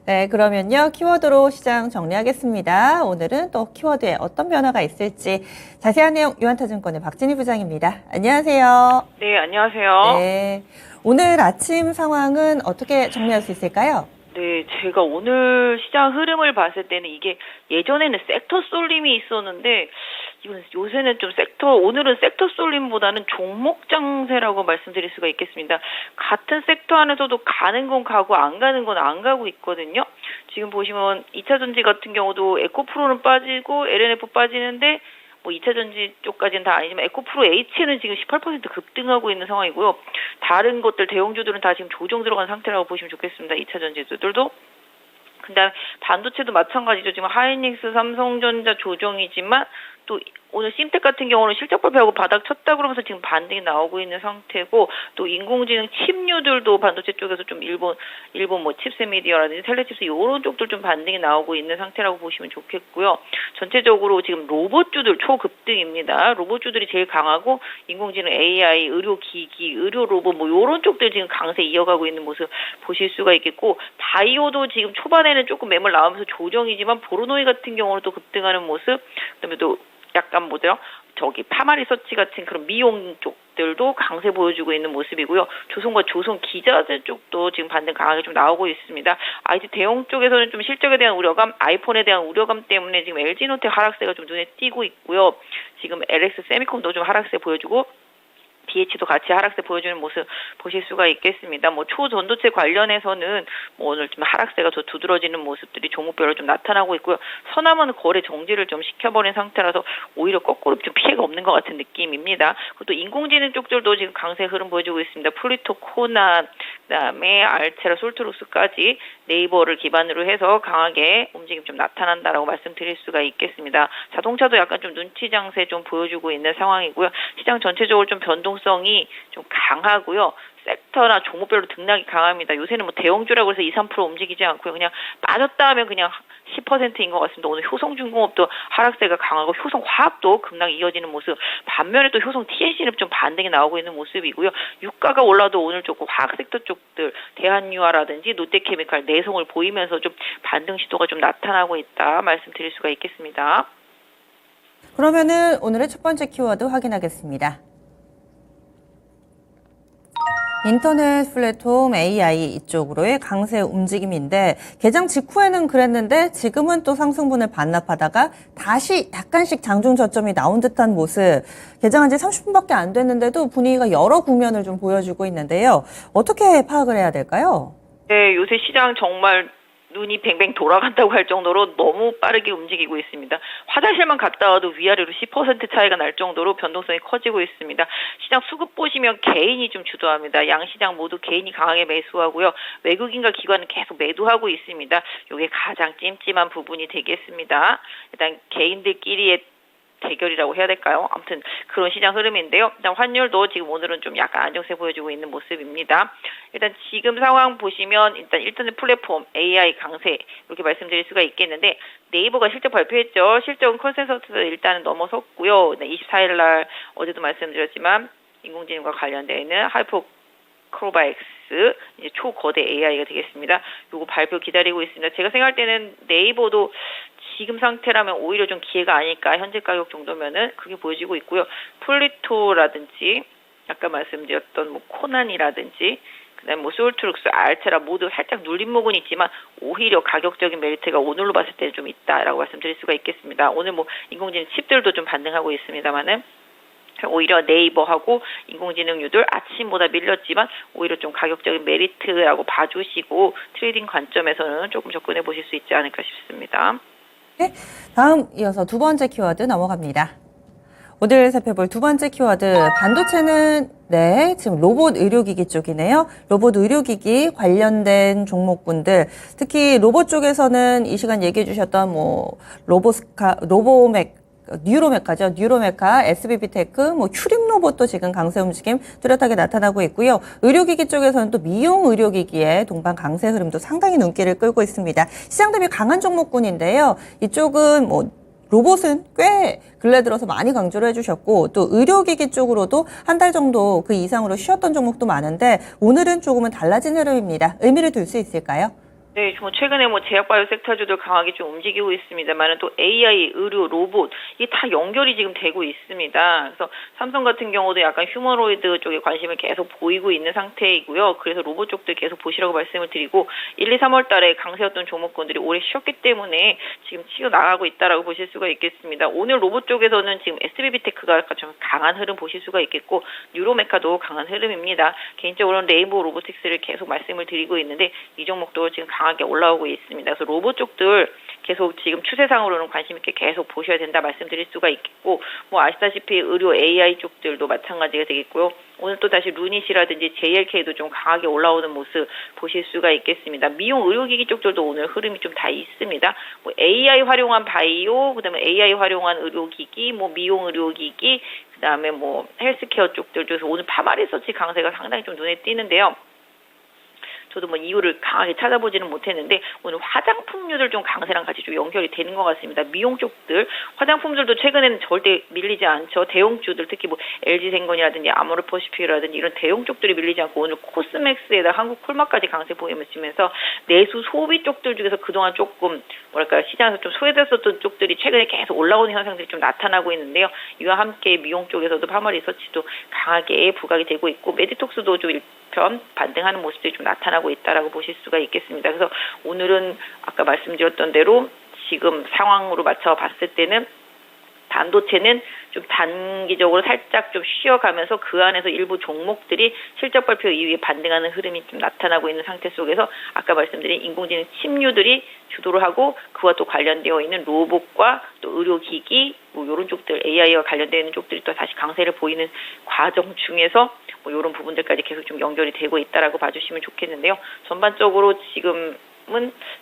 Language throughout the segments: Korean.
네, 그러면요. 키워드로 시장 정리하겠습니다. 오늘은 또 키워드에 어떤 변화가 있을지 자세한 내용 유한타증권의 박진희 부장입니다. 안녕하세요. 네, 안녕하세요. 네, 오늘 아침 상황은 어떻게 정리할 수 있을까요? 네, 제가 오늘 시장 흐름을 봤을 때는 이게 예전에는 섹터 쏠림이 있었는데 이번 요새는 좀 오늘은 섹터 쏠림보다는 종목 장세라고 말씀드릴 수가 있겠습니다. 같은 섹터 안에서도 가는 건 가고 안 가는 건 안 가고 있거든요. 지금 보시면 2차전지 같은 경우도 에코프로는 빠지고 LNF 빠지는데 뭐 2차전지 쪽까지는 다 아니지만 에코프로 H는 지금 18% 급등하고 있는 상황이고요. 다른 것들 대형주들은 다 지금 조정 들어간 상태라고 보시면 좋겠습니다. 2차전지들도. 그다음에 반도체도 마찬가지죠. 지금 하이닉스, 삼성전자 조정이지만 또 오늘 심텍 같은 경우는 실적 발표하고 바닥 쳤다 그러면서 지금 반등이 나오고 있는 상태고, 또 인공지능 칩류들도 반도체 쪽에서 좀 일본 뭐 칩스미디어라든지 텔레칩스 이런 쪽들 좀 반등이 나오고 있는 상태라고 보시면 좋겠고요. 전체적으로 지금 로봇주들 초급등입니다. 로봇주들이 제일 강하고 인공지능, AI, 의료기기, 의료 로봇 뭐 이런 쪽들 지금 강세 이어가고 있는 모습 보실 수가 있겠고, 바이오도 지금 초반에는 조금 매물 나오면서 조정이지만 보르노이 같은 경우는 또 급등하는 모습, 그다음에 또 약간 파마리서치 같은 그런 미용 쪽들도 강세 보여주고 있는 모습이고요. 조선과 조선 기자재 쪽도 지금 반등 강하게 좀 나오고 있습니다. IT 대형 쪽에서는 좀 실적에 대한 우려감, 아이폰에 대한 우려감 때문에 지금 LG노텍 하락세가 좀 눈에 띄고 있고요. 지금 LX 세미콘도 좀 하락세 보여주고 BH도 같이 하락세 보여주는 모습 보실 수가 있겠습니다. 뭐 초전도체 관련해서는 뭐 오늘 좀 하락세가 더 두드러지는 모습들이 종목별로 좀 나타나고 있고요. 서남은 거래 정지를 좀 시켜버린 상태라서 오히려 거꾸로 좀 피해가 없는 것 같은 느낌입니다. 그리고 또 인공지능 쪽들도 지금 강세 흐름 보여주고 있습니다. 플루토, 코난, 그다음에 알테라, 솔트룩스까지 네이버를 기반으로 해서 강하게 움직임 좀 나타난다라고 말씀드릴 수가 있겠습니다. 자동차도 약간 좀 눈치 장세 좀 보여주고 있는 상황이고요. 시장 전체적으로 좀 변동성이 좀 강하고요. 섹터나 종목별로 등락이 강합니다. 요새는 뭐 대형주라고 해서 2, 3% 움직이지 않고요. 그냥 빠졌다 하면 그냥 10%인 것 같습니다. 오늘 효성중공업도 하락세가 강하고 효성화학도 급락이 이어지는 모습, 반면에 또 효성 TNC는 좀 반등이 나오고 있는 모습이고요. 유가가 올라도 오늘 조금 화학 섹터 쪽들 대한유화라든지 롯데케미칼 내성을 보이면서 좀 반등 시도가 좀 나타나고 있다 말씀드릴 수가 있겠습니다. 그러면은 오늘의 첫 번째 키워드 확인하겠습니다. 인터넷 플랫폼 AI 이쪽으로의 강세 움직임인데, 개장 직후에는 그랬는데 지금은 또 상승분을 반납하다가 다시 약간씩 장중 저점이 나온 듯한 모습. 개장한 지 30분밖에 안 됐는데도 분위기가 여러 국면을 좀 보여주고 있는데요. 어떻게 파악을 해야 될까요? 네, 요새 시장 정말 눈이 뱅뱅 돌아간다고 할 정도로 너무 빠르게 움직이고 있습니다. 화장실만 갔다 와도 위아래로 10% 차이가 날 정도로 변동성이 커지고 있습니다. 시장 수급 보시면 개인이 좀 주도합니다. 양시장 모두 개인이 강하게 매수하고요. 외국인과 기관은 계속 매도하고 있습니다. 이게 가장 찜찜한 부분이 되겠습니다. 일단 개인들끼리의 대결이라고 해야 될까요? 아무튼 그런 시장 흐름인데요. 일단 환율도 지금 오늘은 좀 약간 안정세 보여주고 있는 모습입니다. 일단 지금 상황 보시면 일단 인터넷 플랫폼 AI 강세 이렇게 말씀드릴 수가 있겠는데, 네이버가 실적 발표했죠. 실적은 컨센서스 일단은 넘어섰고요. 24일 날 어제도 말씀드렸지만 인공지능과 관련되어 있는 하이퍼크로바엑스 이제 초거대 AI가 되겠습니다. 요거 발표 기다리고 있습니다. 제가 생각할 때는 네이버도 지금 상태라면 오히려 좀 기회가 아닐까, 현재 가격 정도면은 그게 보여지고 있고요. 플루토라든지 아까 말씀드렸던 뭐 코난이라든지 그다음에 뭐 솔트룩스, 알테라 모두 살짝 눌림목은 있지만 오히려 가격적인 메리트가 오늘로 봤을 때 좀 있다라고 말씀드릴 수가 있겠습니다. 오늘 뭐 인공지능 칩들도 좀 반등하고 있습니다만은 오히려 네이버하고 인공지능주들 아침보다 밀렸지만 오히려 좀 가격적인 메리트라고 봐주시고 트레이딩 관점에서는 조금 접근해 보실 수 있지 않을까 싶습니다. 네, 다음 이어서 두 번째 키워드 넘어갑니다. 오늘 살펴볼 두 번째 키워드, 반도체는 지금 로봇 의료기기 쪽이네요. 로봇 의료기기 관련된 종목군들, 특히 로봇 쪽에서는 이 시간 얘기해 주셨던 뉴로메카, SBB테크, 휴림 로봇도 지금 강세 움직임 뚜렷하게 나타나고 있고요. 의료기기 쪽에서는 또 미용 의료기기의 동반 강세 흐름도 상당히 눈길을 끌고 있습니다. 시장 대비 강한 종목군인데요. 이쪽은 로봇은 꽤 근래 들어서 많이 강조를 해주셨고, 또 의료기기 쪽으로도 한 달 정도 그 이상으로 쉬었던 종목도 많은데 오늘은 조금은 달라진 흐름입니다. 의미를 둘 수 있을까요? 네, 뭐 최근에 뭐 제약바이오 섹터주도 강하게 좀 움직이고 있습니다만 또 AI, 의료, 로봇 이게 다 연결이 지금 되고 있습니다. 그래서 삼성 같은 경우도 약간 휴머노이드 쪽에 관심을 계속 보이고 있는 상태이고요. 그래서 로봇 쪽도 계속 보시라고 말씀을 드리고 1, 2, 3월 달에 강세였던 종목군들이 올해 쉬었기 때문에 지금 치고 나가고 있다라고 보실 수가 있겠습니다. 오늘 로봇 쪽에서는 지금 SBB테크가 좀 강한 흐름 보실 수가 있겠고 뉴로메카도 강한 흐름입니다. 개인적으로는 레인보우 로보틱스를 계속 말씀을 드리고 있는데 이 종목도 지금 강하게 올라오고 있습니다. 그래서 로봇 쪽들 계속 지금 추세상으로는 관심 있게 계속 보셔야 된다 말씀드릴 수가 있겠고 뭐 아시다시피 의료 AI 쪽들도 마찬가지가 되겠고요. 오늘 또 다시 루닛이라든지 JLK도 좀 강하게 올라오는 모습 보실 수가 있겠습니다. 미용 의료기기 쪽들도 오늘 흐름이 좀 다 있습니다. 뭐 AI 활용한 바이오, 그다음에 AI 활용한 의료기기, 뭐 미용 의료기기, 그다음에 뭐 헬스케어 쪽들도 오늘 파마리서치 강세가 상당히 좀 눈에 띄는데요. 저도 뭐 이유를 강하게 찾아보지는 못했는데 오늘 화장품류들 좀 강세랑 같이 좀 연결이 되는 것 같습니다. 미용 쪽들, 화장품들도 최근에는 절대 밀리지 않죠. 대형주들 특히 뭐 LG생건이라든지 아모르퍼시픽이라든지 이런 대형 쪽들이 밀리지 않고 오늘 코스맥스에다 한국콜마까지 강세 보이면서 내수 소비 쪽들 중에서 그동안 조금 뭐랄까 시장에서 좀 소외됐었던 쪽들이 최근에 계속 올라오는 현상들이 좀 나타나고 있는데요. 이와 함께 미용 쪽에서도 파마 리서치도 강하게 부각이 되고 있고 메디톡스도 좀 일편 반등하는 모습들이 좀 나타나고 있다라고 보실 수가 있겠습니다. 그래서 오늘은 아까 말씀드렸던 대로 지금 상황으로 맞춰 봤을 때는 반도체는 좀 단기적으로 살짝 좀 쉬어가면서 그 안에서 일부 종목들이 실적 발표 이후에 반등하는 흐름이 좀 나타나고 있는 상태 속에서 아까 말씀드린 인공지능 칩류들이 주도를 하고 그와 또 관련되어 있는 로봇과 또 의료기기 뭐 이런 쪽들 AI와 관련되어 있는 쪽들이 또 다시 강세를 보이는 과정 중에서 뭐 이런 부분들까지 계속 좀 연결이 되고 있다라고 봐주시면 좋겠는데요. 전반적으로 지금은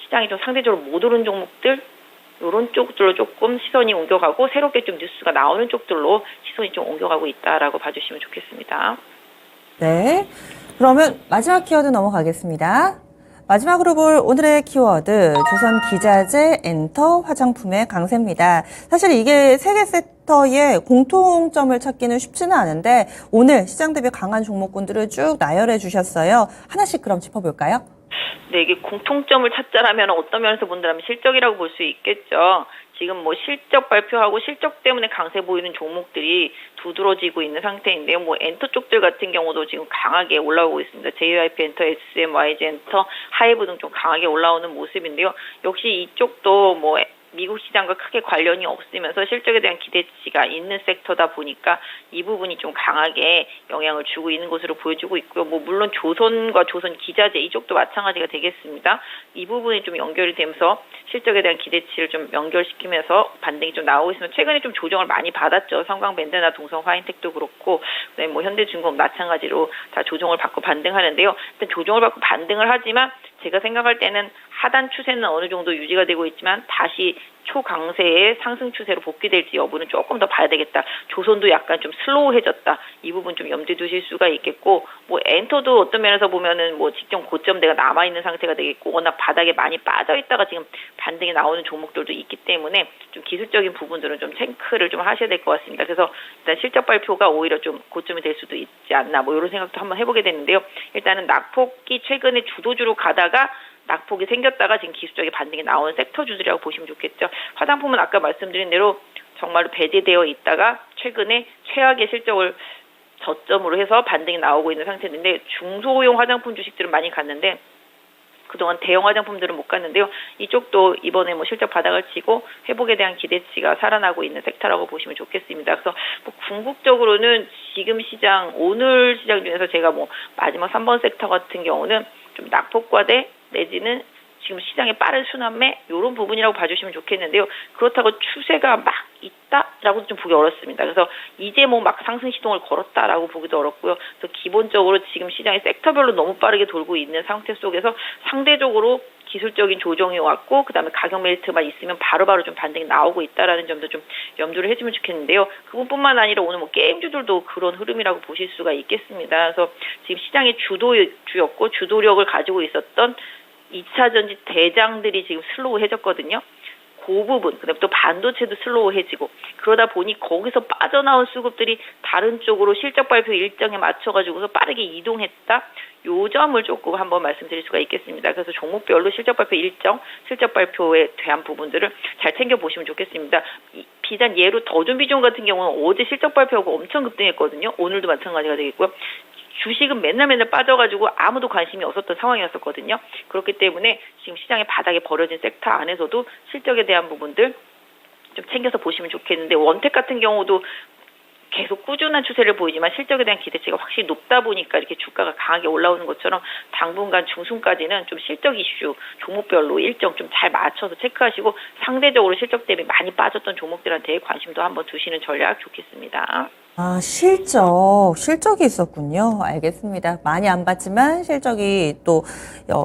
시장이 좀 상대적으로 못 오른 종목들 이런 쪽들로 조금 시선이 옮겨가고 새롭게 좀 뉴스가 나오는 쪽들로 시선이 좀 옮겨가고 있다라고 봐주시면 좋겠습니다. 네. 그러면 마지막 키워드 넘어가겠습니다. 마지막으로 볼 오늘의 키워드, 조선 기자재, 엔터, 화장품의 강세입니다. 사실 이게 세계 섹터의 공통점을 찾기는 쉽지는 않은데 오늘 시장 대비 강한 종목군들을 쭉 나열해 주셨어요. 하나씩 그럼 짚어볼까요? 네, 이게 공통점을 찾자라면 어떤 면에서 본다면 실적이라고 볼 수 있겠죠. 지금 뭐 실적 발표하고 실적 때문에 강세 보이는 종목들이 두드러지고 있는 상태인데요. 뭐 엔터 쪽들 같은 경우도 지금 강하게 올라오고 있습니다. JYP 엔터, SM, YG 엔터, 하이브 등 좀 강하게 올라오는 모습인데요. 역시 이쪽도 뭐 미국 시장과 크게 관련이 없으면서 실적에 대한 기대치가 있는 섹터다 보니까 이 부분이 좀 강하게 영향을 주고 있는 것으로 보여지고 있고요. 뭐 물론 조선과 조선 기자재 이쪽도 마찬가지가 되겠습니다. 이 부분이 좀 연결이 되면서 실적에 대한 기대치를 좀 연결시키면서 반등이 좀 나오고 있으면 최근에 좀 조정을 많이 받았죠. 성광밴드나 동성 화인텍도 그렇고 그다음에 뭐 현대중공 마찬가지로 다 조정을 받고 반등하는데요. 일단 조정을 받고 반등을 하지만 제가 생각할 때는 하단 추세는 어느 정도 유지가 되고 있지만 다시 초강세의 상승 추세로 복귀될지 여부는 조금 더 봐야 되겠다. 조선도 약간 좀 슬로우해졌다. 이 부분 좀 염두에 두실 수가 있겠고 뭐 엔터도 어떤 면에서 보면은 뭐 직전 고점대가 남아있는 상태가 되겠고 워낙 바닥에 많이 빠져있다가 지금 반등이 나오는 종목들도 있기 때문에 좀 기술적인 부분들은 좀 체크를 좀 하셔야 될 것 같습니다. 그래서 일단 실적 발표가 오히려 좀 고점이 될 수도 있지 않나 뭐 이런 생각도 한번 해보게 됐는데요. 일단은 낙폭이 최근에 주도주로 가다가 낙폭이 생겼다가 지금 기술적인 반등이 나오는 섹터주들이라고 보시면 좋겠죠. 화장품은 아까 말씀드린 대로 정말로 배제되어 있다가 최근에 최악의 실적을 저점으로 해서 반등이 나오고 있는 상태인데 중소형 화장품 주식들은 많이 갔는데 그동안 대형 화장품들은 못 갔는데요. 이쪽도 이번에 뭐 실적 바닥을 치고 회복에 대한 기대치가 살아나고 있는 섹터라고 보시면 좋겠습니다. 그래서 뭐 궁극적으로는 지금 시장, 오늘 시장 중에서 제가 뭐 마지막 3번 섹터 같은 경우는 좀 낙폭과대 내지는 지금 시장의 빠른 순환매 이런 부분이라고 봐주시면 좋겠는데요. 그렇다고 추세가 막 있다라고 좀 보기 어렵습니다. 그래서 이제 뭐 막 상승 시동을 걸었다라고 보기도 어렵고요. 그래서 기본적으로 지금 시장이 섹터별로 너무 빠르게 돌고 있는 상태 속에서 상대적으로 기술적인 조정이 왔고 그다음에 가격 멜트만 있으면 바로바로 좀 반등이 나오고 있다라는 점도 좀 염두를 해주면 좋겠는데요. 그뿐만 아니라 오늘 뭐 게임주들도 그런 흐름이라고 보실 수가 있겠습니다. 그래서 지금 시장의 주도주였고 주도력을 가지고 있었던 2차 전지 대장들이 지금 슬로우해졌거든요. 그 부분, 그다음에 또 반도체도 슬로우해지고 그러다 보니 거기서 빠져나온 수급들이 다른 쪽으로 실적 발표 일정에 맞춰가지고서 빠르게 이동했다. 요 점을 조금 한번 말씀드릴 수가 있겠습니다. 그래서 종목별로 실적 발표 일정, 실적 발표에 대한 부분들을 잘 챙겨보시면 좋겠습니다. 비단 예로 더존비존 같은 경우는 어제 실적 발표하고 엄청 급등했거든요. 오늘도 마찬가지가 되겠고요. 주식은 맨날 빠져가지고 아무도 관심이 없었던 상황이었었거든요. 그렇기 때문에 지금 시장의 바닥에 버려진 섹터 안에서도 실적에 대한 부분들 좀 챙겨서 보시면 좋겠는데, 원택 같은 경우도 계속 꾸준한 추세를 보이지만 실적에 대한 기대치가 확실히 높다 보니까 이렇게 주가가 강하게 올라오는 것처럼 당분간 중순까지는 좀 실적 이슈 종목별로 일정 좀 잘 맞춰서 체크하시고, 상대적으로 실적 대비 많이 빠졌던 종목들한테 관심도 한번 두시는 전략 좋겠습니다. 아, 실적이 있었군요. 알겠습니다. 많이 안 봤지만 실적이 또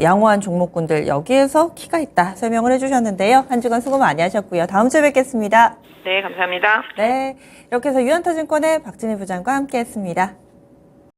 양호한 종목군들, 여기에서 키가 있다 설명을 해주셨는데요. 한 주간 수고 많이 하셨고요. 다음 주에 뵙겠습니다. 네, 감사합니다. 네, 이렇게 해서 유한타증권의 박진희 부장과 함께했습니다.